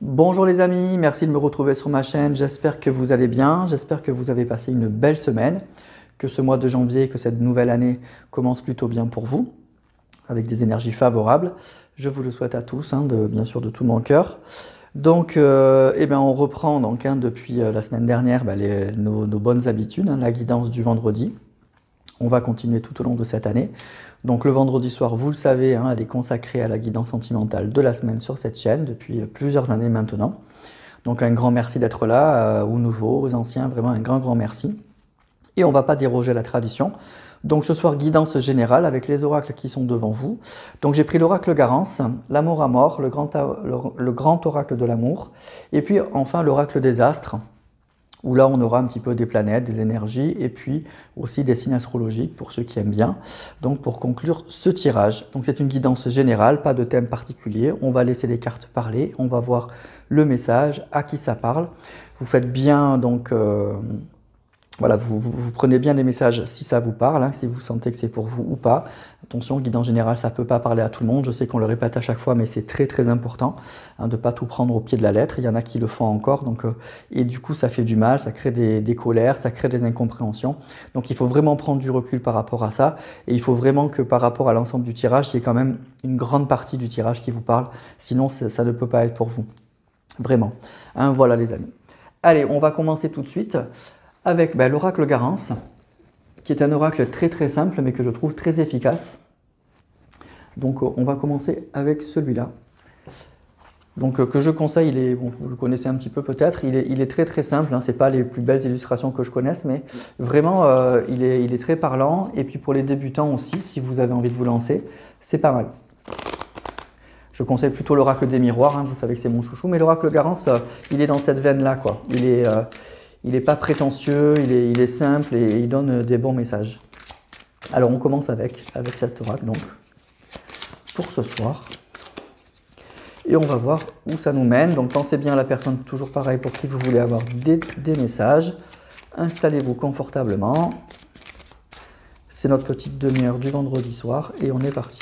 Bonjour les amis, merci de me retrouver sur ma chaîne. J'espère que vous allez bien, j'espère que vous avez passé une belle semaine, que ce mois de janvier, que cette nouvelle année commence plutôt bien pour vous, avec des énergies favorables. Je vous le souhaite à tous, bien sûr de tout mon cœur. Donc, on reprend depuis la semaine dernière nos bonnes habitudes, la guidance du vendredi. On va continuer tout au long de cette année. Donc le vendredi soir, vous le savez, elle est consacrée à la guidance sentimentale de la semaine sur cette chaîne depuis plusieurs années maintenant. Donc un grand merci d'être là, aux nouveaux, aux anciens, vraiment un grand merci. Et on ne va pas déroger à la tradition. Donc ce soir, guidance générale avec les oracles qui sont devant vous. Donc j'ai pris l'oracle Garance, l'amour à mort, le grand oracle de l'amour, et puis enfin l'oracle des astres, où là on aura un petit peu des planètes, des énergies, et puis aussi des signes astrologiques pour ceux qui aiment bien. Donc pour conclure ce tirage, donc c'est une guidance générale, pas de thème particulier, on va laisser les cartes parler, on va voir le message, à qui ça parle. Vous faites bien voilà, vous prenez bien les messages si ça vous parle, si vous sentez que c'est pour vous ou pas. Attention, guidance générale, ça ne peut pas parler à tout le monde. Je sais qu'on le répète à chaque fois, mais c'est très important de ne pas tout prendre au pied de la lettre. Il y en a qui le font encore, et du coup, ça fait du mal, ça crée des colères, ça crée des incompréhensions. Donc, il faut vraiment prendre du recul par rapport à ça. Et il faut vraiment que par rapport à l'ensemble du tirage, il y ait quand même une grande partie du tirage qui vous parle. Sinon, ça ne peut pas être pour vous. Vraiment. Voilà les amis. Allez, on va commencer tout de suite avec l'oracle Garance, qui est un oracle très simple, mais que je trouve très efficace. Donc on va commencer avec celui-là. Donc que je conseille, vous le connaissez un petit peu peut-être, il est très simple, ce n'est pas les plus belles illustrations que je connaisse, mais vraiment il est très parlant. Et puis pour les débutants aussi, si vous avez envie de vous lancer, c'est pas mal. Je conseille plutôt l'oracle des miroirs, vous savez que c'est mon chouchou, mais l'oracle Garance, il est dans cette veine-là, quoi. Il n'est pas prétentieux, il est simple et il donne des bons messages. Alors on commence avec cet oracle donc pour ce soir. Et on va voir où ça nous mène. Donc pensez bien à la personne, toujours pareil, pour qui vous voulez avoir des messages. Installez-vous confortablement. C'est notre petite demi-heure du vendredi soir et on est parti.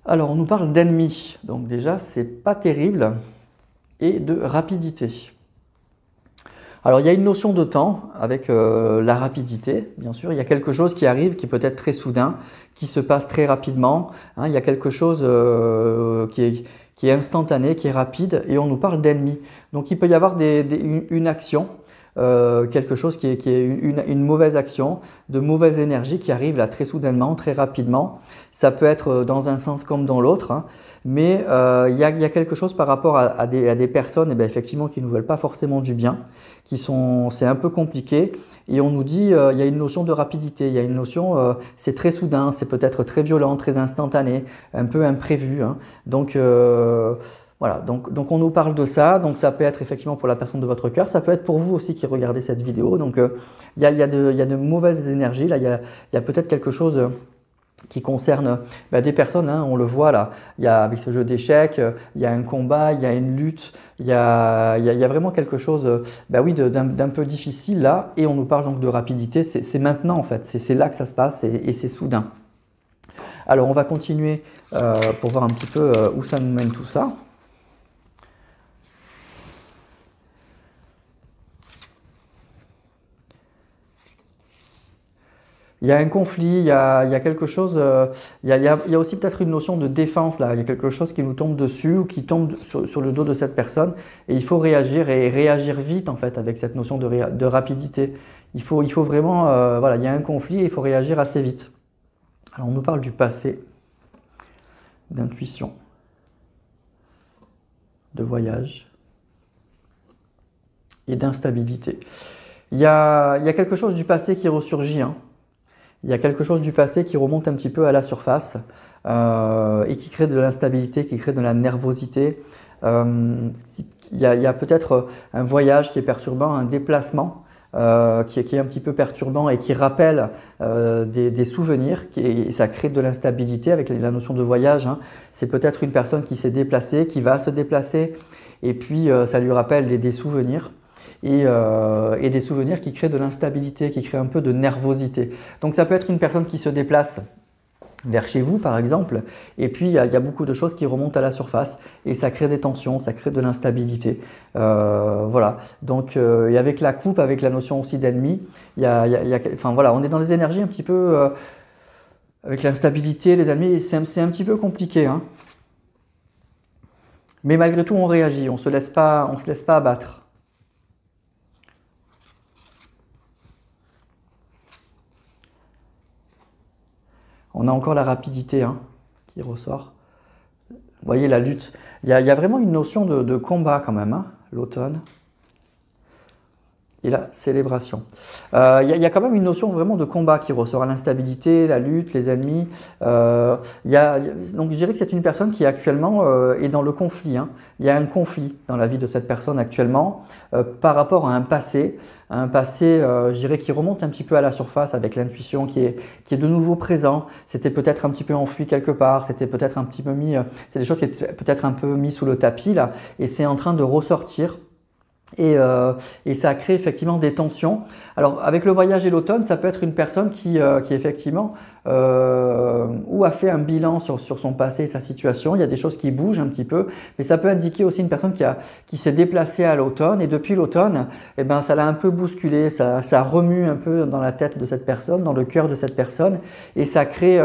Alors, on nous parle d'ennemis, donc déjà, c'est pas terrible, et de rapidité. Alors, il y a une notion de temps avec la rapidité, bien sûr. Il y a quelque chose qui arrive, qui peut être très soudain, qui se passe très rapidement. Il y a quelque chose qui est instantané, qui est rapide, et on nous parle d'ennemis. Donc, il peut y avoir une action, quelque chose qui est une mauvaise action, de mauvaise énergie qui arrive là très soudainement, très rapidement. Ça peut être dans un sens comme dans l'autre, mais il y a quelque chose par rapport à des personnes effectivement qui ne nous veulent pas forcément du bien, c'est un peu compliqué et on nous dit il y a une notion de rapidité, il y a une notion, c'est très soudain, c'est peut-être très violent, très instantané, un peu imprévu. Donc voilà, donc on nous parle de ça, donc ça peut être effectivement pour la personne de votre cœur, ça peut être pour vous aussi qui regardez cette vidéo. Donc il y a de mauvaises énergies, là il y a peut-être quelque chose qui concerne des personnes, on le voit là, avec ce jeu d'échecs, il y a un combat, il y a une lutte, il y a vraiment quelque chose d'un peu difficile là, et on nous parle donc de rapidité, c'est maintenant en fait, c'est là que ça se passe et c'est soudain. Alors on va continuer pour voir un petit peu où ça nous mène tout ça. Il y a un conflit, il y a quelque chose, il y a aussi peut-être une notion de défense là, il y a quelque chose qui nous tombe dessus ou qui tombe sur le dos de cette personne et il faut réagir et réagir vite en fait avec cette notion de rapidité. Il faut vraiment, voilà, il y a un conflit et il faut réagir assez vite. Alors on nous parle du passé, d'intuition, de voyage et d'instabilité. Il y a quelque chose du passé qui ressurgit, Il y a quelque chose du passé qui remonte un petit peu à la surface et qui crée de l'instabilité, qui crée de la nervosité. Il y a peut-être un voyage qui est perturbant, un déplacement qui est un petit peu perturbant et qui rappelle des souvenirs. Et ça crée de l'instabilité avec la notion de voyage. C'est peut-être une personne qui s'est déplacée, qui va se déplacer et puis ça lui rappelle des souvenirs. et des souvenirs qui créent de l'instabilité, qui créent un peu de nervosité. Donc ça peut être une personne qui se déplace vers chez vous par exemple, et puis il y a beaucoup de choses qui remontent à la surface et ça crée des tensions, ça crée de l'instabilité. Voilà, donc et avec la coupe, avec la notion aussi d'ennemi, enfin voilà, on est dans les énergies un petit peu avec l'instabilité, les ennemis, c'est un petit peu compliqué, hein. Mais malgré tout on réagit, on se laisse pas abattre. On a encore la rapidité hein, qui ressort. Vous voyez la lutte. Il y a vraiment une notion de combat quand même, hein, l'automne. Et la célébration. Il y a quand même une notion vraiment de combat qui ressort, l'instabilité, la lutte, les ennemis. Donc je dirais que c'est une personne qui actuellement est dans le conflit, hein. Il y a un conflit dans la vie de cette personne actuellement par rapport à un passé, je dirais, qui remonte un petit peu à la surface avec l'intuition qui est de nouveau présent. C'était peut-être un petit peu enfoui quelque part, c'était peut-être un petit peu mis, c'est des choses qui étaient peut-être un peu mis sous le tapis là, et c'est en train de ressortir. Et ça crée effectivement des tensions. Alors avec le voyage et l'automne, ça peut être une personne qui effectivement ou a fait un bilan sur son passé et sa situation. Il y a des choses qui bougent un petit peu, mais ça peut indiquer aussi une personne qui s'est déplacée à l'automne et depuis l'automne, eh ben, ça l'a un peu bousculé, ça remue un peu dans la tête de cette personne, dans le cœur de cette personne et ça crée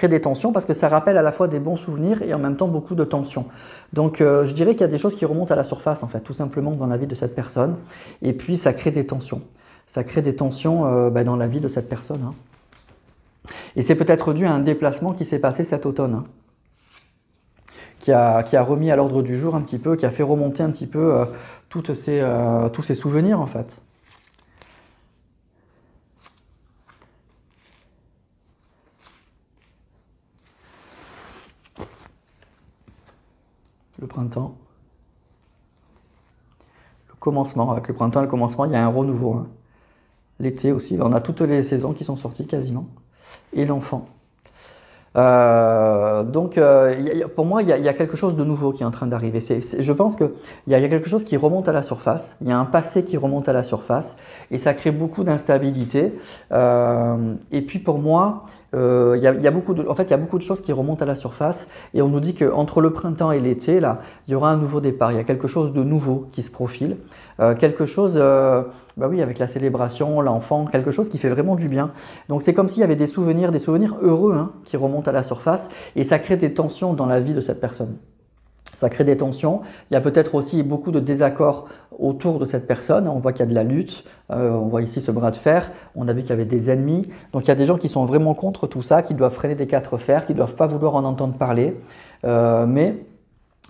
des tensions parce que ça rappelle à la fois des bons souvenirs et en même temps beaucoup de tensions. Donc je dirais qu'il y a des choses qui remontent à la surface en fait, tout simplement dans la vie de cette personne. Et puis ça crée des tensions. Ça crée des tensions dans la vie de cette personne, hein. Et c'est peut-être dû à un déplacement qui s'est passé cet automne, hein, qui a remis à l'ordre du jour un petit peu, qui a fait remonter un petit peu tous ces souvenirs en fait. Le printemps, le commencement, avec le printemps et le commencement, il y a un renouveau, hein. L'été aussi, on a toutes les saisons qui sont sorties quasiment, et l'enfant. Donc pour moi, il y a quelque chose de nouveau qui est en train d'arriver. Je pense qu'il y a quelque chose qui remonte à la surface, il y a un passé qui remonte à la surface, et ça crée beaucoup d'instabilité. Et puis pour moi, il y a beaucoup de choses qui remontent à la surface et on nous dit qu'entre le printemps et l'été, là, il y aura un nouveau départ. Il y a quelque chose de nouveau qui se profile. Quelque chose, oui, avec la célébration, l'enfant, quelque chose qui fait vraiment du bien. Donc c'est comme s'il y avait des souvenirs heureux hein, qui remontent à la surface et ça crée des tensions dans la vie de cette personne. Ça crée des tensions. Il y a peut-être aussi beaucoup de désaccords autour de cette personne. On voit qu'il y a de la lutte. On voit ici ce bras de fer. On a vu qu'il y avait des ennemis. Donc il y a des gens qui sont vraiment contre tout ça, qui doivent freiner des quatre fers, qui ne doivent pas vouloir en entendre parler. Mais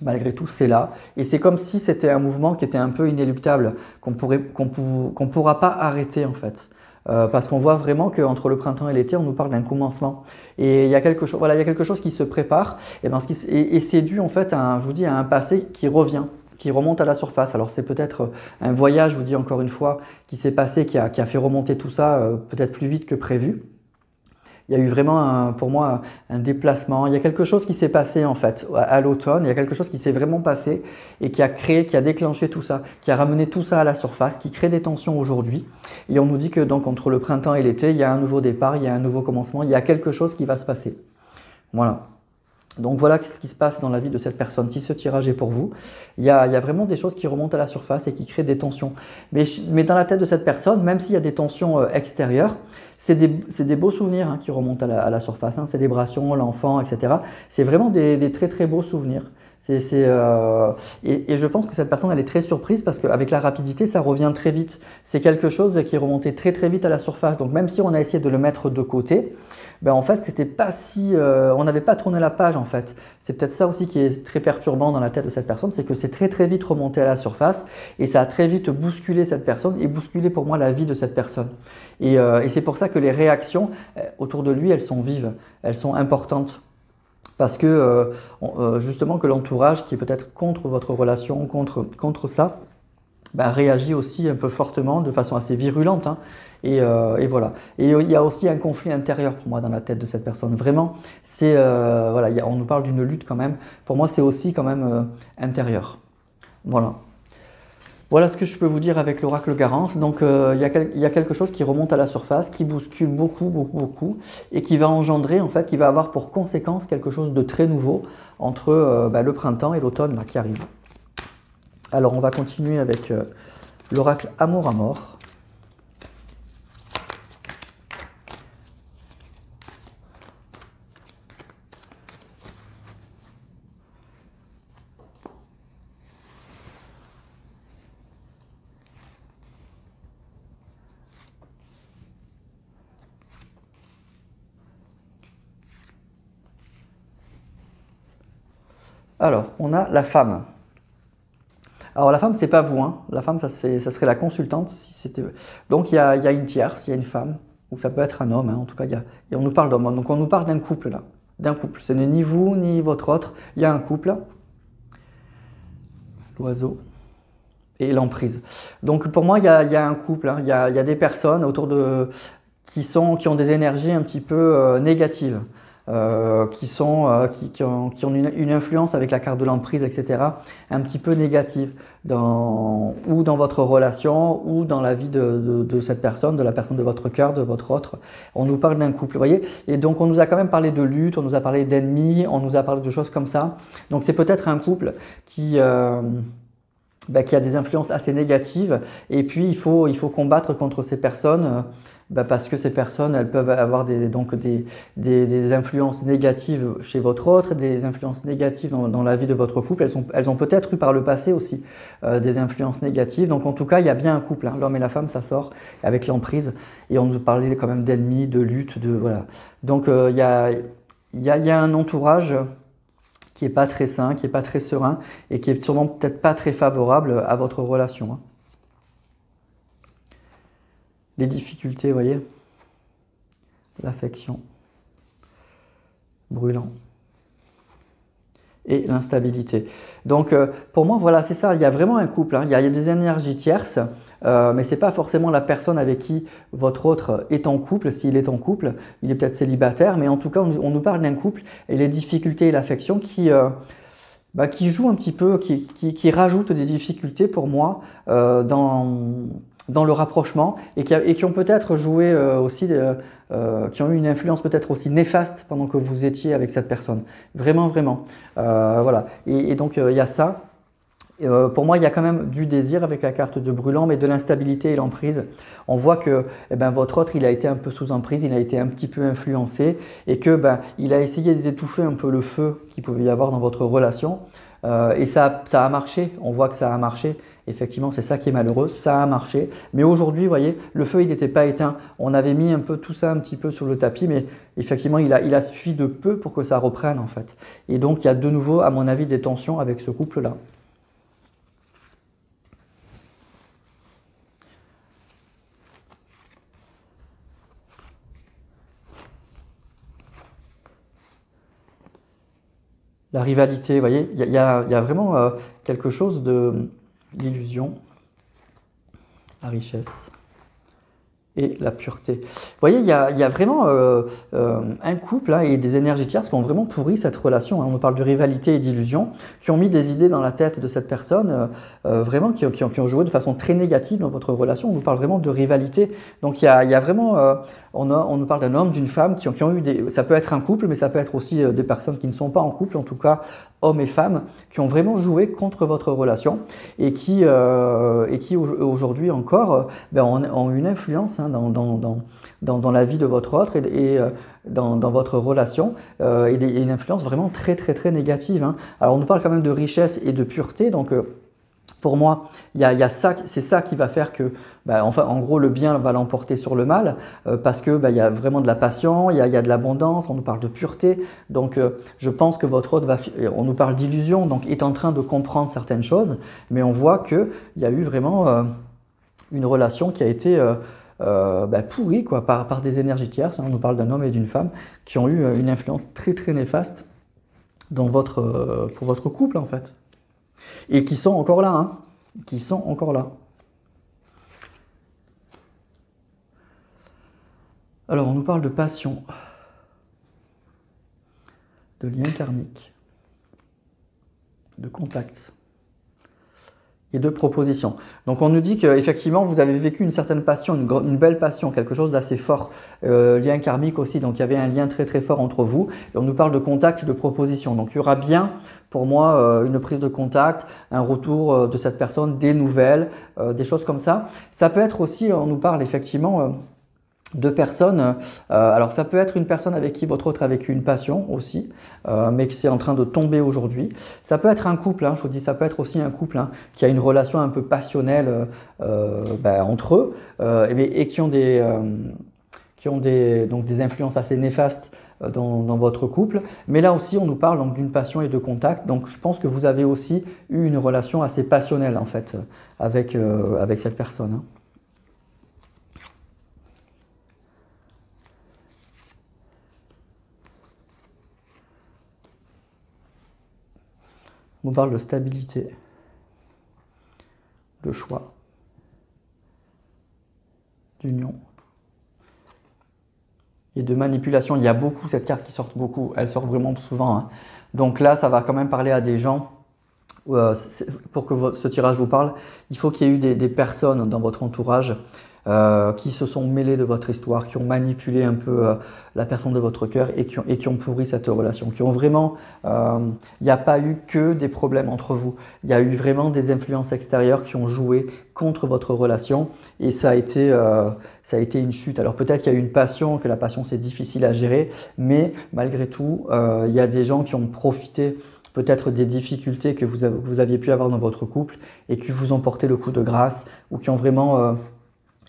malgré tout, c'est là. Et c'est comme si c'était un mouvement qui était un peu inéluctable, qu'on pourra pas arrêter en fait. Parce qu'on voit vraiment qu'entre le printemps et l'été, on nous parle d'un commencement. Et il y a quelque chose, voilà, il y a quelque chose qui se prépare. Et c'est dû en fait à un passé qui revient, qui remonte à la surface. Alors c'est peut-être un voyage, je vous dis encore une fois, qui s'est passé, qui a fait remonter tout ça peut-être plus vite que prévu. Il y a eu vraiment, pour moi, un déplacement. Il y a quelque chose qui s'est passé en fait à l'automne. Il y a quelque chose qui s'est vraiment passé et qui a déclenché tout ça, qui a ramené tout ça à la surface, qui crée des tensions aujourd'hui. Et on nous dit que donc entre le printemps et l'été, il y a un nouveau départ, il y a un nouveau commencement, il y a quelque chose qui va se passer. Voilà. Donc voilà ce qui se passe dans la vie de cette personne. Si ce tirage est pour vous, il y a vraiment des choses qui remontent à la surface et qui créent des tensions. Mais dans la tête de cette personne, même s'il y a des tensions extérieures, c'est des beaux souvenirs hein, qui remontent à la surface. Hein, célébration, l'enfant, etc. C'est vraiment des très très beaux souvenirs. Et je pense que cette personne, elle est très surprise parce qu'avec la rapidité, ça revient très vite. C'est quelque chose qui est remonté très très vite à la surface. Donc même si on a essayé de le mettre de côté, ben en fait, c'était pas si, on n'avait pas tourné la page en fait. C'est peut-être ça aussi qui est très perturbant dans la tête de cette personne, c'est que c'est très très vite remonté à la surface et ça a très vite bousculé cette personne et bousculé pour moi la vie de cette personne. Et c'est pour ça que les réactions autour de lui, elles sont vives, elles sont importantes. Parce que justement que l'entourage qui est peut-être contre votre relation, contre ça, ben, réagit aussi un peu fortement, de façon assez virulente. Hein. Et voilà. Et il y a aussi un conflit intérieur pour moi dans la tête de cette personne. Vraiment, c'est voilà, on nous parle d'une lutte quand même. Pour moi, c'est aussi quand même intérieur. Voilà. Voilà ce que je peux vous dire avec l'oracle Garance. Donc il y a quelque chose qui remonte à la surface, qui bouscule beaucoup, beaucoup, beaucoup, et qui va engendrer, en fait, qui va avoir pour conséquence quelque chose de très nouveau entre le printemps et l'automne qui arrive. Alors on va continuer avec l'oracle Amour à mort. Alors, on a la femme. Alors, la femme, c'est pas vous, hein. La femme, ça serait la consultante. Si c'était... Donc, il y a une tierce, il y a une femme, ou ça peut être un homme, hein. En tout cas, et on nous parle d'homme. Donc, on nous parle d'un couple, là. D'un couple. Ce n'est ni vous, ni votre autre. Il y a un couple. L'oiseau. Et l'emprise. Donc, pour moi, il y a un couple, hein. Il y a des personnes autour de... qui ont des énergies un petit peu négatives. Qui ont une influence avec la carte de l'emprise, etc., un petit peu négative, ou dans votre relation, ou dans la vie de cette personne, de la personne de votre cœur, de votre autre. On nous parle d'un couple, vous voyez. Et donc, on nous a quand même parlé de lutte, on nous a parlé d'ennemis, on nous a parlé de choses comme ça. Donc, c'est peut-être un couple qui a des influences assez négatives, et puis il faut combattre contre ces personnes, parce que ces personnes, elles peuvent avoir des influences négatives chez votre autre, des influences négatives dans la vie de votre couple. Elles ont peut-être eu par le passé aussi des influences négatives. Donc en tout cas, il y a bien un couple, hein. L'homme et la femme, ça sort avec l'emprise, et on nous parlait quand même d'ennemis, de lutte, voilà. Donc il y a un entourage qui n'est pas très sain, qui n'est pas très serein, et qui est sûrement peut-être pas très favorable à votre relation, hein. Les difficultés, vous voyez, l'affection, brûlant, et l'instabilité. Donc pour moi, voilà, c'est ça, il y a vraiment un couple, hein. Il y a des énergies tierces, mais ce n'est pas forcément la personne avec qui votre autre est en couple. S'il est en couple, il est peut-être célibataire, mais en tout cas, on nous parle d'un couple, et les difficultés et l'affection qui jouent un petit peu, qui rajoutent des difficultés pour moi dans le rapprochement, et qui ont peut-être joué aussi, qui ont eu une influence peut-être aussi néfaste pendant que vous étiez avec cette personne. Vraiment, vraiment. Voilà. Et donc, il y a ça. Pour moi, il y a quand même du désir avec la carte de brûlant, mais de l'instabilité et l'emprise. On voit que votre autre, il a été un peu sous emprise, il a été un petit peu influencé, et que il a essayé d'étouffer un peu le feu qu'il pouvait y avoir dans votre relation. Et ça a marché, on voit que ça a marché. Effectivement, c'est ça qui est malheureux, ça a marché. Mais aujourd'hui, vous voyez, le feu, il n'était pas éteint. On avait mis un peu tout ça un petit peu sur le tapis, mais effectivement, il a suffi de peu pour que ça reprenne, en fait. Et donc, il y a de nouveau, à mon avis, des tensions avec ce couple-là. La rivalité, vous voyez, il y a vraiment quelque chose de l'illusion, la richesse et la pureté. Vous voyez, il y a vraiment un couple, hein, et des énergies tierces qui ont vraiment pourri cette relation, hein. On nous parle de rivalité et d'illusion, qui ont mis des idées dans la tête de cette personne, vraiment qui ont joué de façon très négative dans votre relation. On nous parle vraiment de rivalité. Donc il y a vraiment, on nous parle d'un homme, d'une femme qui ont eu des... Ça peut être un couple, mais ça peut être aussi des personnes qui ne sont pas en couple, en tout cas hommes et femmes, qui ont vraiment joué contre votre relation, et qui aujourd'hui encore ont une influence, hein, dans la vie de votre autre, et dans votre relation, et une influence vraiment très très très négative, hein. Alors on nous parle quand même de richesse et de pureté, donc pour moi, il y a ça, c'est ça qui va faire que, enfin, en gros, le bien va l'emporter sur le mal, parce que il y a vraiment de la passion, il y a de l'abondance, on nous parle de pureté. Donc, je pense que votre autre on nous parle d'illusion, donc est en train de comprendre certaines choses, mais on voit qu'il y a eu vraiment une relation qui a été pourrie, quoi, par des énergies tierces, hein. On nous parle d'un homme et d'une femme qui ont eu une influence très très néfaste pour votre couple, en fait. Et qui sont encore là, hein, qui sont encore là. Alors, on nous parle de passion, de lien karmique, de contact et de proposition. Donc on nous dit qu'effectivement vous avez vécu une certaine passion, une belle passion, quelque chose d'assez fort, lien karmique aussi, donc il y avait un lien très très fort entre vous, et on nous parle de contact et de proposition. Donc il y aura bien pour moi une prise de contact, un retour de cette personne, des nouvelles, des choses comme ça. Ça peut être aussi, on nous parle effectivement de personnes, alors ça peut être une personne avec qui votre autre a vécu une passion aussi, mais qui c'est en train de tomber aujourd'hui. Ça peut être un couple, hein, je vous dis, ça peut être aussi un couple hein, qui a une relation un peu passionnelle entre eux et qui ont donc des influences assez néfastes dans votre couple. Mais là aussi, on nous parle donc d'une passion et de contact. Donc je pense que vous avez aussi eu une relation assez passionnelle en fait avec cette personne. Hein. On parle de stabilité, de choix, d'union et de manipulation. Il y a beaucoup, cette carte qui sort beaucoup, elle sort vraiment souvent. Hein. Donc là, ça va quand même parler à des gens. Pour que ce tirage vous parle, il faut qu'il y ait eu des personnes dans votre entourage qui se sont mêlés de votre histoire, qui ont manipulé un peu la personne de votre cœur et qui ont pourri cette relation, qui ont vraiment, il n'y a pas eu que des problèmes entre vous, il y a eu vraiment des influences extérieures qui ont joué contre votre relation et ça a été une chute. Alors peut-être qu'il y a eu une passion, que la passion c'est difficile à gérer, mais malgré tout, il y a des gens qui ont profité peut-être des difficultés que vous aviez pu avoir dans votre couple et qui vous ont porté le coup de grâce ou qui ont vraiment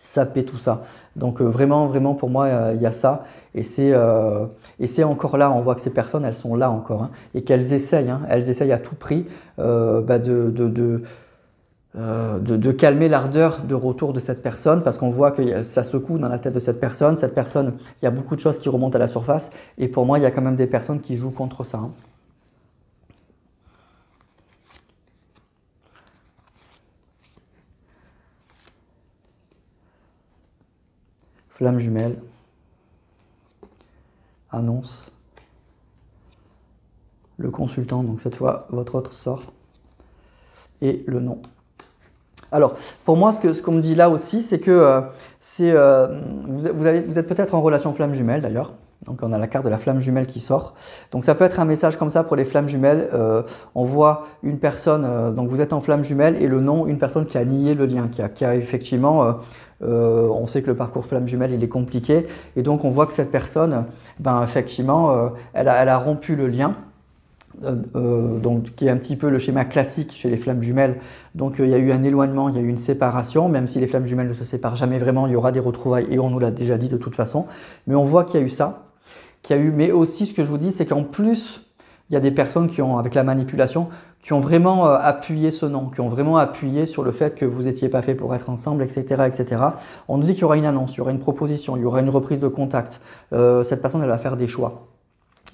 sapé tout ça. Donc vraiment, vraiment pour moi, il y a ça. Et c'est encore là, on voit que ces personnes, elles sont là encore. Hein, et qu'elles essayent à tout prix de calmer l'ardeur de retour de cette personne parce qu'on voit que ça secoue dans la tête de cette personne. Cette personne, il y a beaucoup de choses qui remontent à la surface. Et pour moi, il y a quand même des personnes qui jouent contre ça. Hein. Flamme jumelle, annonce, le consultant, donc cette fois votre autre sort, et le nom. Alors, pour moi, ce qu'on me dit là aussi, c'est que vous êtes peut-être en relation flamme jumelle d'ailleurs. Donc, on a la carte de la flamme jumelle qui sort. Donc, ça peut être un message comme ça pour les flammes jumelles. On voit une personne, donc vous êtes en flamme jumelle et le nom, une personne qui a nié le lien, qui a effectivement, on sait que le parcours flamme jumelle, il est compliqué. Et donc, on voit que cette personne, effectivement, elle a rompu le lien. Donc, qui est un petit peu le schéma classique chez les flammes jumelles. Donc il y a eu un éloignement, il y a eu une séparation, même si les flammes jumelles ne se séparent jamais vraiment, il y aura des retrouvailles et on nous l'a déjà dit de toute façon. Mais on voit qu'il y a eu ça, mais aussi ce que je vous dis, c'est qu'en plus, il y a des personnes qui ont, avec la manipulation, qui ont vraiment appuyé ce nom, qui ont vraiment appuyé sur le fait que vous n'étiez pas fait pour être ensemble, etc., etc. On nous dit qu'il y aura une annonce, il y aura une proposition, il y aura une reprise de contact. Cette personne, elle va faire des choix.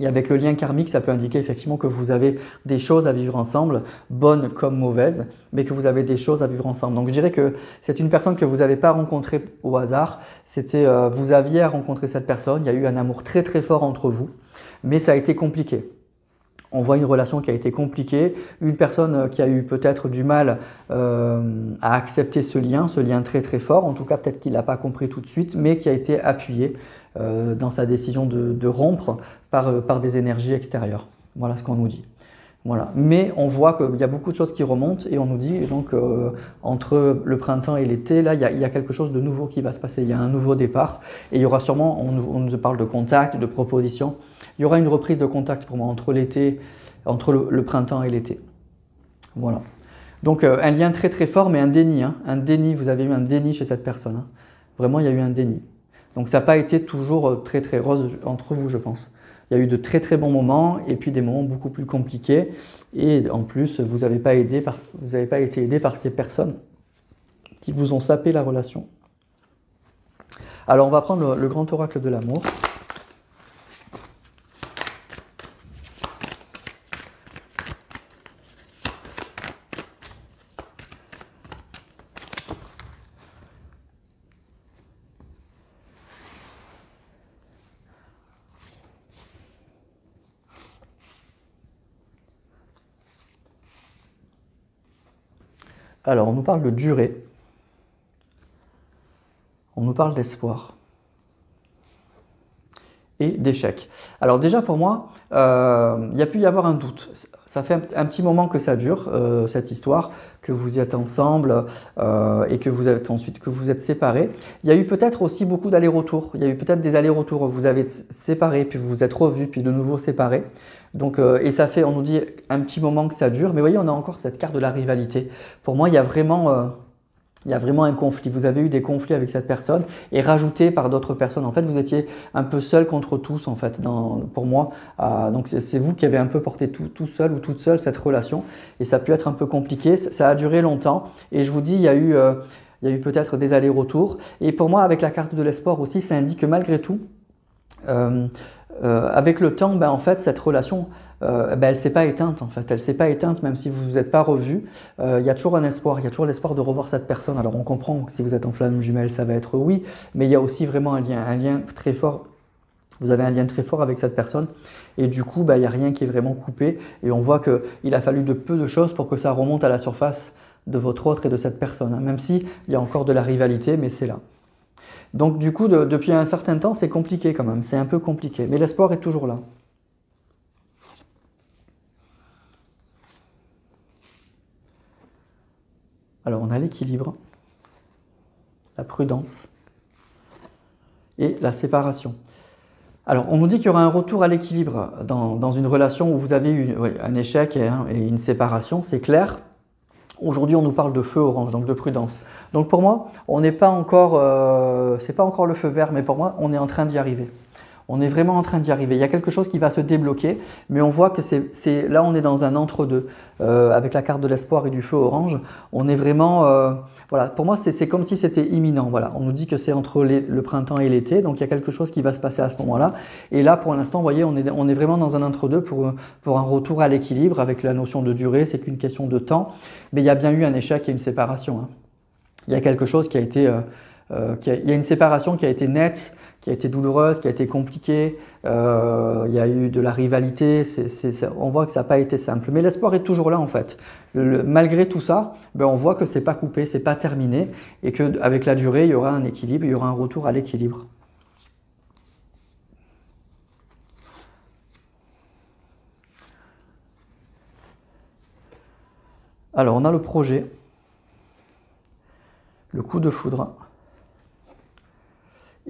Et avec le lien karmique, ça peut indiquer effectivement que vous avez des choses à vivre ensemble, bonnes comme mauvaises, mais que vous avez des choses à vivre ensemble. Donc je dirais que c'est une personne que vous n'avez pas rencontrée au hasard. Vous aviez à rencontrer cette personne, il y a eu un amour très très fort entre vous, mais ça a été compliqué. On voit une relation qui a été compliquée, une personne qui a eu peut-être du mal à accepter ce lien très très fort, en tout cas peut-être qu'il ne l'a pas compris tout de suite, mais qui a été appuyé dans sa décision de rompre par des énergies extérieures. Voilà ce qu'on nous dit. Voilà. Mais on voit qu'il y a beaucoup de choses qui remontent et on nous dit donc entre le printemps et l'été, là il y a quelque chose de nouveau qui va se passer, il y a un nouveau départ et il y aura sûrement, on nous parle de contact, de proposition, il y aura une reprise de contact pour moi entre l'été, entre le printemps et l'été. Voilà. Donc un lien très très fort mais un déni, hein. Un déni, vous avez eu un déni chez cette personne. Hein. Vraiment il y a eu un déni. Donc ça n'a pas été toujours très très rose entre vous je pense. Il y a eu de très très bons moments et puis des moments beaucoup plus compliqués. Et en plus, vous n'avez pas été aidé par ces personnes qui vous ont sapé la relation. Alors on va prendre le grand oracle de l'amour. Alors, on nous parle de durée, on nous parle d'espoir et d'échec. Alors déjà pour moi, il y a pu y avoir un doute. Ça fait un petit moment que ça dure, cette histoire, que vous y êtes ensemble et que vous êtes ensuite que vous êtes séparés. Il y a eu peut-être aussi beaucoup d'allers-retours. Il y a eu peut-être des allers-retours. Vous avez séparés, puis vous vous êtes revus, puis de nouveau séparés. Donc, et ça fait, on nous dit, un petit moment que ça dure. Mais vous voyez, on a encore cette carte de la rivalité. Pour moi, il y a vraiment un conflit. Vous avez eu des conflits avec cette personne et rajouté par d'autres personnes. En fait, vous étiez un peu seul contre tous, en fait, pour moi. Donc, c'est vous qui avez un peu porté tout seul ou toute seule cette relation. Et ça a pu être un peu compliqué. Ça a duré longtemps. Et je vous dis, il y a eu peut-être des allers-retours. Et pour moi, avec la carte de l'espoir aussi, ça indique que malgré tout, avec le temps, en fait, cette relation, elle ne s'est pas éteinte. En fait. Elle ne s'est pas éteinte même si vous ne vous êtes pas revus. Il y a toujours un espoir, il y a toujours l'espoir de revoir cette personne. Alors on comprend que si vous êtes en flamme jumelle, ça va être oui, mais il y a aussi vraiment un lien très fort. Vous avez un lien très fort avec cette personne et du coup, il n'y a rien qui est vraiment coupé et on voit qu'il a fallu de peu de choses pour que ça remonte à la surface de votre autre et de cette personne. Même s'il y a encore de la rivalité, mais c'est là. Donc du coup, depuis un certain temps, c'est compliqué quand même, c'est un peu compliqué, mais l'espoir est toujours là. Alors on a l'équilibre, la prudence et la séparation. Alors on nous dit qu'il y aura un retour à l'équilibre dans une relation où vous avez eu un échec et une séparation, c'est clair. Aujourd'hui, on nous parle de feu orange, donc de prudence. Donc pour moi, on n'est pas encore, c'est pas encore le feu vert, mais pour moi, on est en train d'y arriver. On est vraiment en train d'y arriver. Il y a quelque chose qui va se débloquer, mais on voit que là, on est dans un entre-deux. Avec la carte de l'espoir et du feu orange, on est vraiment… voilà, pour moi, c'est comme si c'était imminent. Voilà. On nous dit que c'est entre le printemps et l'été, donc il y a quelque chose qui va se passer à ce moment-là. Et là, pour l'instant, vous voyez, on est vraiment dans un entre-deux pour un retour à l'équilibre avec la notion de durée. C'est qu'une question de temps, mais il y a bien eu un échec et une séparation. Hein. Il y a quelque chose qui a été… il y a une séparation qui a été nette, qui a été douloureuse, qui a été compliquée, il y a eu de la rivalité, on voit que ça n'a pas été simple. Mais l'espoir est toujours là en fait. Malgré tout ça, on voit que ce n'est pas coupé, ce n'est pas terminé et qu'avec la durée, il y aura un équilibre, il y aura un retour à l'équilibre. Alors on a le projet, le coup de foudre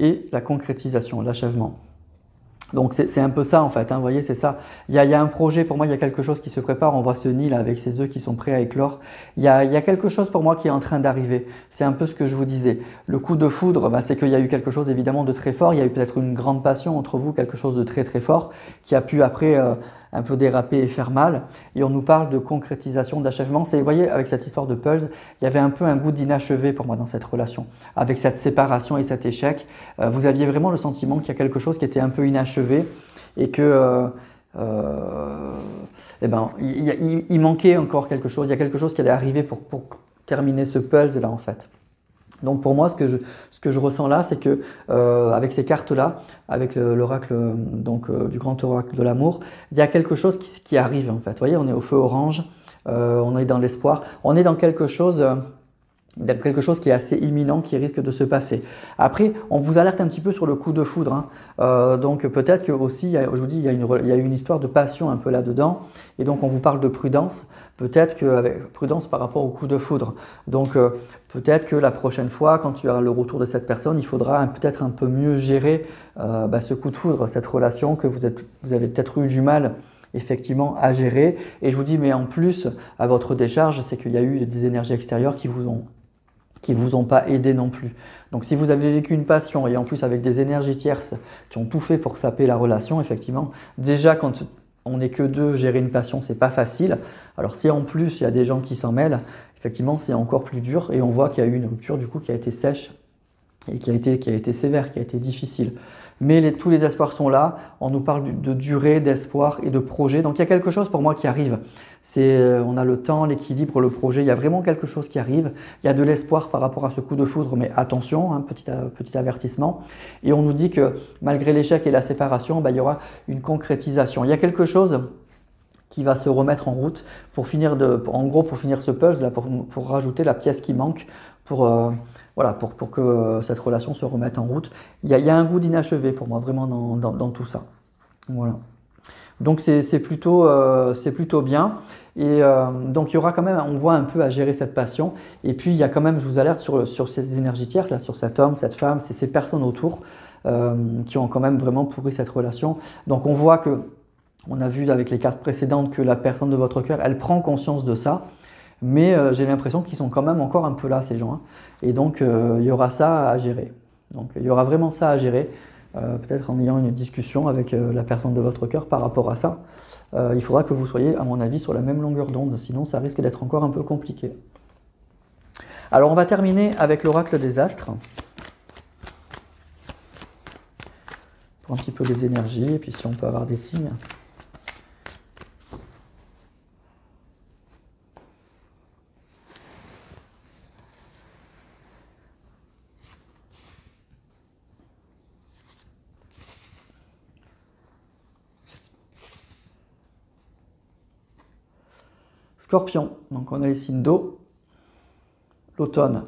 et la concrétisation, l'achèvement. Donc c'est un peu ça en fait, hein, vous voyez, c'est ça. Il y a un projet, pour moi, il y a quelque chose qui se prépare. On voit ce nid là avec ses œufs qui sont prêts à éclore. Il y a quelque chose pour moi qui est en train d'arriver. C'est un peu ce que je vous disais. Le coup de foudre, c'est qu'il y a eu quelque chose évidemment de très fort. Il y a eu peut-être une grande passion entre vous, quelque chose de très très fort qui a pu après un peu déraper et faire mal. Et on nous parle de concrétisation, d'achèvement. Vous voyez, avec cette histoire de Pulse, il y avait un peu un goût d'inachevé pour moi dans cette relation. Avec cette séparation et cet échec, vous aviez vraiment le sentiment qu'il y a quelque chose qui était un peu inachevé et que il manquait encore quelque chose. Il y a quelque chose qui allait arriver pour terminer ce Pulse là en fait. Donc pour moi, ce que je ressens là, c'est que avec ces cartes-là, avec l'oracle du grand oracle de l'amour, il y a quelque chose qui arrive en fait. Vous voyez, on est au feu orange, on est dans l'espoir, on est dans quelque chose qui est assez imminent, qui risque de se passer. Après, on vous alerte un petit peu sur le coup de foudre. Hein. Donc peut-être que aussi, je vous dis, il y a une histoire de passion un peu là-dedans. Et donc on vous parle de prudence. Peut-être qu'avec prudence par rapport au coup de foudre. Donc peut-être que la prochaine fois, quand tu auras le retour de cette personne, il faudra peut-être un peu mieux gérer ce coup de foudre, cette relation que vous avez peut-être eu du mal effectivement à gérer. Et je vous dis, mais en plus, à votre décharge, c'est qu'il y a eu des énergies extérieures qui vous ont pas aidé non plus. Donc si vous avez vécu une passion et en plus avec des énergies tierces qui ont tout fait pour saper la relation, effectivement, déjà quand on n'est que deux, gérer une passion, c'est pas facile. Alors si en plus il y a des gens qui s'en mêlent, effectivement c'est encore plus dur et on voit qu'il y a eu une rupture du coup qui a été sèche et qui a été sévère, qui a été difficile. Mais tous les espoirs sont là, on nous parle de durée, d'espoir et de projet. Donc il y a quelque chose pour moi qui arrive. On a le temps, l'équilibre, le projet, il y a vraiment quelque chose qui arrive. Il y a de l'espoir par rapport à ce coup de foudre, mais attention, hein, petit avertissement. Et on nous dit que malgré l'échec et la séparation, il y aura une concrétisation. Il y a quelque chose qui va se remettre en route pour finir en gros pour finir ce puzzle là, pour rajouter la pièce qui manque pour voilà pour que cette relation se remette en route. Il y a un goût d'inachevé pour moi vraiment dans tout ça. Voilà. Donc c'est plutôt bien. Et donc il y aura quand même, on voit un peu à gérer cette passion. Et puis il y a quand même, je vous alerte sur ces énergies tierces, là, sur cet homme, cette femme, c'est ces personnes autour qui ont quand même vraiment pourri cette relation. Donc on voit que, on a vu avec les cartes précédentes que la personne de votre cœur, elle prend conscience de ça. Mais j'ai l'impression qu'ils sont quand même encore un peu là, ces gens. Hein. Et donc il y aura ça à gérer. Donc il y aura vraiment ça à gérer. Peut-être en ayant une discussion avec la personne de votre cœur par rapport à ça. Il faudra que vous soyez, à mon avis, sur la même longueur d'onde, sinon ça risque d'être encore un peu compliqué. Alors on va terminer avec l'oracle des astres, pour un petit peu les énergies, et puis si on peut avoir des signes. Scorpion, donc on a les signes d'eau, l'automne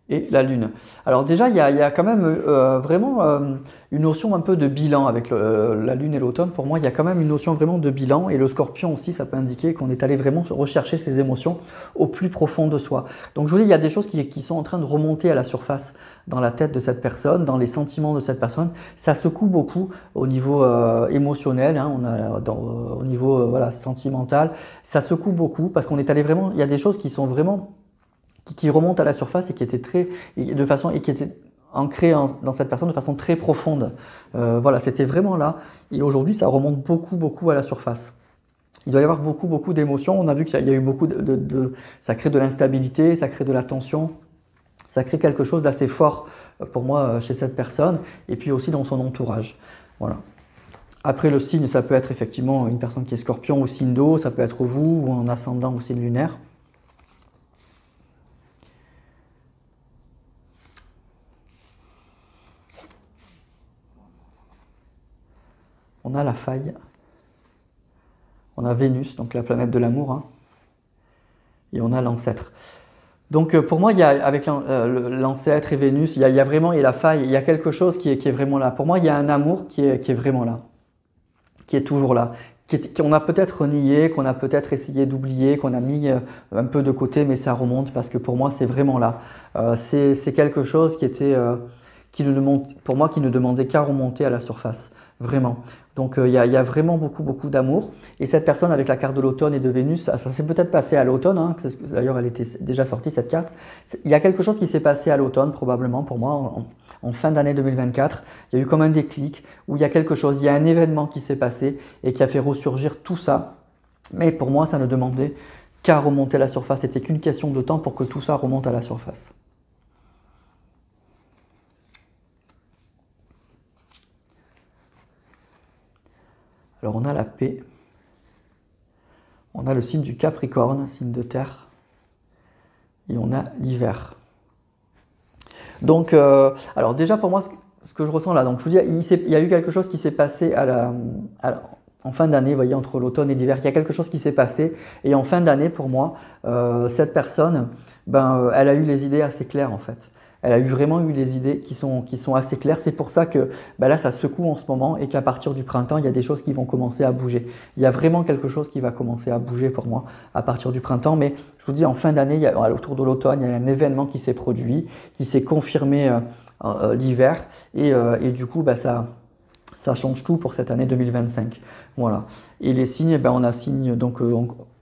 et la lune. Alors déjà, il y a quand même vraiment une notion un peu de bilan avec la lune et l'automne. Pour moi, il y a quand même une notion vraiment de bilan. Et le scorpion aussi, ça peut indiquer qu'on est allé vraiment rechercher ses émotions au plus profond de soi. Donc je vous dis, il y a des choses qui sont en train de remonter à la surface dans la tête de cette personne, dans les sentiments de cette personne. Ça secoue beaucoup au niveau émotionnel, hein, au niveau voilà, sentimental. Ça secoue beaucoup parce qu'on est allé vraiment, il y a des choses qui sont vraiment qui remonte à la surface et qui était et qui était ancré dans cette personne de façon très profonde. Voilà, c'était vraiment là. Et aujourd'hui, ça remonte beaucoup à la surface. Il doit y avoir beaucoup d'émotions. On a vu qu'il y a eu beaucoup ça crée de l'instabilité, ça crée de la tension, ça crée quelque chose d'assez fort pour moi chez cette personne et puis aussi dans son entourage. Voilà. Après, le signe, ça peut être effectivement une personne qui est scorpion ou signe d'eau, ça peut être vous ou un ascendant ou signe lunaire. On a la faille, on a Vénus, donc la planète de l'amour, hein, et on a l'ancêtre. Donc pour moi, il y a, avec l'ancêtre et Vénus, il y a vraiment, et la faille, il y a quelque chose qui est vraiment là. Pour moi, il y a un amour qui est vraiment là, qui est toujours là, qu'on a peut-être nié, qu'on a peut-être essayé d'oublier, qu'on a mis un peu de côté, mais ça remonte parce que pour moi, c'est vraiment là. C'est quelque chose qui était, pour moi, qui ne demandait qu'à remonter à la surface, vraiment. Donc il y a vraiment beaucoup d'amour. Et cette personne avec la carte de l'automne et de Vénus, ça s'est peut-être passé à l'automne, hein, d'ailleurs elle était déjà sortie cette carte. Il y a quelque chose qui s'est passé à l'automne probablement pour moi, en fin d'année 2024. Il y a eu comme un déclic où il y a quelque chose, il y a un événement qui s'est passé et qui a fait ressurgir tout ça. Mais pour moi, ça ne demandait qu'à remonter à la surface. C'était qu'une question de temps pour que tout ça remonte à la surface. Alors on a la paix, on a le signe du Capricorne, signe de terre, et on a l'hiver. Donc, alors déjà pour moi, ce que je ressens là, donc je vous dis, il y a eu quelque chose qui s'est passé en fin d'année, vous voyez, entre l'automne et l'hiver, il y a quelque chose qui s'est passé, et en fin d'année, pour moi, cette personne, elle a eu les idées assez claires en fait. Elle a vraiment eu les idées qui sont assez claires. C'est pour ça que là, ça secoue en ce moment et qu'à partir du printemps, il y a des choses qui vont commencer à bouger. Il y a vraiment quelque chose qui va commencer à bouger pour moi à partir du printemps. Mais je vous dis, en fin d'année, autour de l'automne, il y a un événement qui s'est produit, qui s'est confirmé l'hiver. Et du coup, ça change tout pour cette année 2025. Voilà. Et les signes, on a signe, donc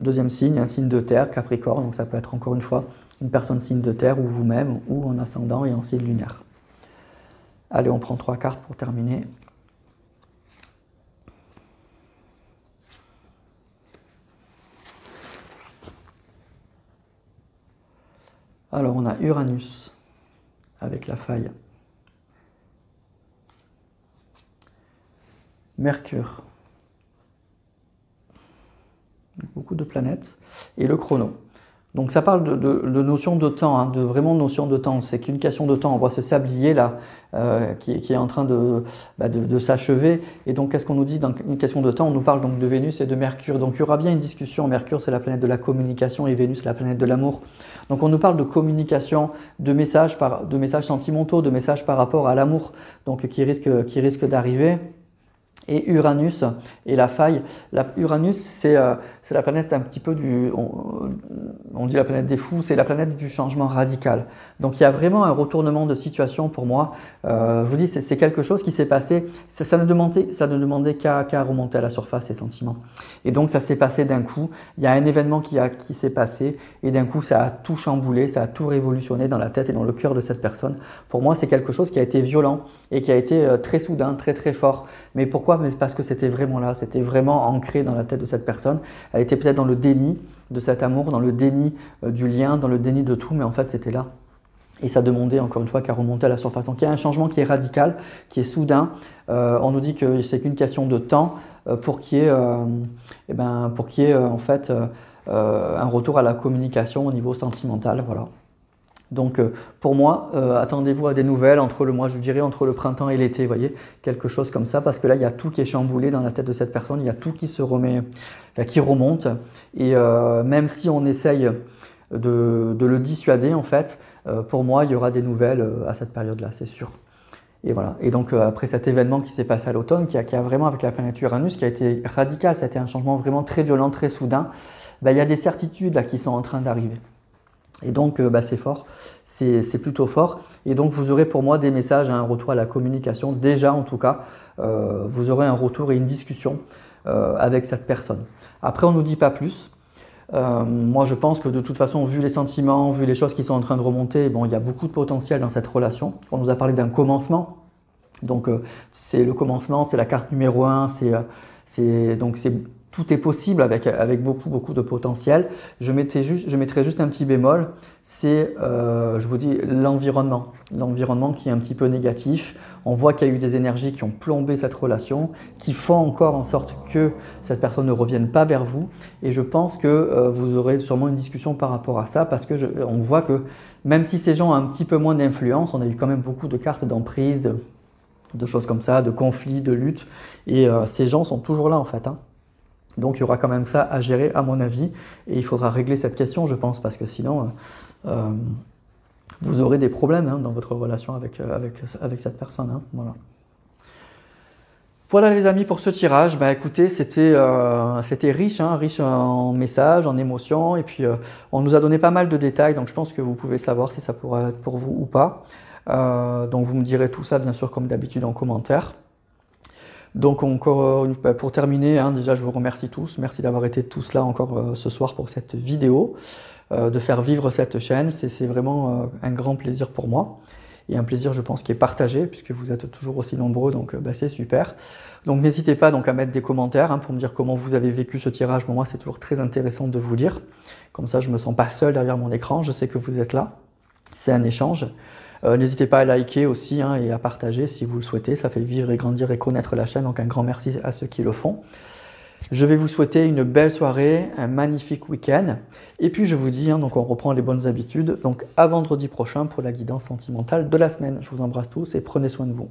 deuxième signe, un signe de terre, Capricorne. Donc ça peut être encore une fois une personne signe de terre ou vous-même ou en ascendant et en signe lunaire. Allez, on prend 3 cartes pour terminer. Alors on a Uranus avec la faille. Mercure. Beaucoup de planètes. Et le chrono. Donc ça parle de notion de temps, hein, de vraiment notion de temps. C'est qu'une question de temps. On voit ce sablier là qui est en train de s'achever. Et donc qu'est-ce qu'on nous dit dans une question de temps? On nous parle donc de Vénus et de Mercure. Donc il y aura bien une discussion. Mercure c'est la planète de la communication et Vénus c'est la planète de l'amour. Donc on nous parle de communication, de messages sentimentaux, de messages par rapport à l'amour, donc qui risque d'arriver. Et Uranus et la faille. Uranus, c'est la planète un petit peu on dit la planète des fous, c'est la planète du changement radical. Donc il y a vraiment un retournement de situation pour moi. Je vous dis, c'est quelque chose qui s'est passé, ça ne demandait qu'à remonter à la surface, ces sentiments. Et donc ça s'est passé d'un coup, il y a un événement qui s'est passé et d'un coup ça a tout chamboulé, ça a tout révolutionné dans la tête et dans le cœur de cette personne. Pour moi, c'est quelque chose qui a été violent et qui a été très soudain, très très fort. Mais pourquoi? Mais parce que c'était vraiment là, c'était vraiment ancré dans la tête de cette personne. Elle était peut-être dans le déni de cet amour, dans le déni du lien, dans le déni de tout, mais en fait c'était là. Et ça demandait encore une fois qu'à remonter à la surface. Donc il y a un changement qui est radical, qui est soudain. On nous dit que c'est qu'une question de temps pour qu'il y ait, en fait un retour à la communication au niveau sentimental. Voilà. Donc pour moi, attendez-vous à des nouvelles entre le printemps et l'été, vous voyez, quelque chose comme ça, parce que là, il y a tout qui est chamboulé dans la tête de cette personne, il y a tout qui qui remonte, et même si on essaye de le dissuader, en fait, pour moi, il y aura des nouvelles à cette période-là, c'est sûr. Et voilà. Et donc après cet événement qui s'est passé à l'automne, qui a vraiment avec la planète Uranus, qui a été radical, ça a été un changement vraiment très violent, très soudain, il y a des certitudes là qui sont en train d'arriver. Et donc c'est fort, c'est plutôt fort. Et donc vous aurez pour moi des messages, un retour à la communication. Déjà en tout cas, vous aurez un retour et une discussion avec cette personne. Après on ne nous dit pas plus. Moi je pense que de toute façon, vu les sentiments, vu les choses qui sont en train de remonter, bon, il y a beaucoup de potentiel dans cette relation. On nous a parlé d'un commencement. Donc c'est le commencement, c'est la carte numéro 1, tout est possible avec beaucoup de potentiel. Je mettrai juste un petit bémol, c'est, je vous dis, l'environnement. L'environnement qui est un petit peu négatif. On voit qu'il y a eu des énergies qui ont plombé cette relation, qui font encore en sorte que cette personne ne revienne pas vers vous. Et je pense que vous aurez sûrement une discussion par rapport à ça, parce qu'on voit que même si ces gens ont un petit peu moins d'influence, on a eu quand même beaucoup de cartes d'emprise, de choses comme ça, de conflits, de luttes. Et ces gens sont toujours là en fait, hein. Donc il y aura quand même ça à gérer à mon avis et il faudra régler cette question je pense parce que sinon vous aurez des problèmes dans votre relation avec cette personne. Hein, voilà. Voilà les amis pour ce tirage. Écoutez, c'était riche, hein, riche en messages, en émotions et puis on nous a donné pas mal de détails donc je pense que vous pouvez savoir si ça pourra être pour vous ou pas. Donc vous me direz tout ça bien sûr comme d'habitude en commentaire. Donc encore pour terminer, déjà je vous remercie tous, merci d'avoir été tous là encore ce soir pour cette vidéo, de faire vivre cette chaîne, c'est vraiment un grand plaisir pour moi et un plaisir je pense qui est partagé puisque vous êtes toujours aussi nombreux donc c'est super. Donc n'hésitez pas donc à mettre des commentaires pour me dire comment vous avez vécu ce tirage, pour moi c'est toujours très intéressant de vous lire, comme ça je ne me sens pas seul derrière mon écran, je sais que vous êtes là, c'est un échange. N'hésitez pas à liker aussi et à partager si vous le souhaitez, ça fait vivre et grandir et connaître la chaîne, donc un grand merci à ceux qui le font. Je vais vous souhaiter une belle soirée, un magnifique week-end, et puis je vous dis, donc on reprend les bonnes habitudes, donc à vendredi prochain pour la guidance sentimentale de la semaine. Je vous embrasse tous et prenez soin de vous.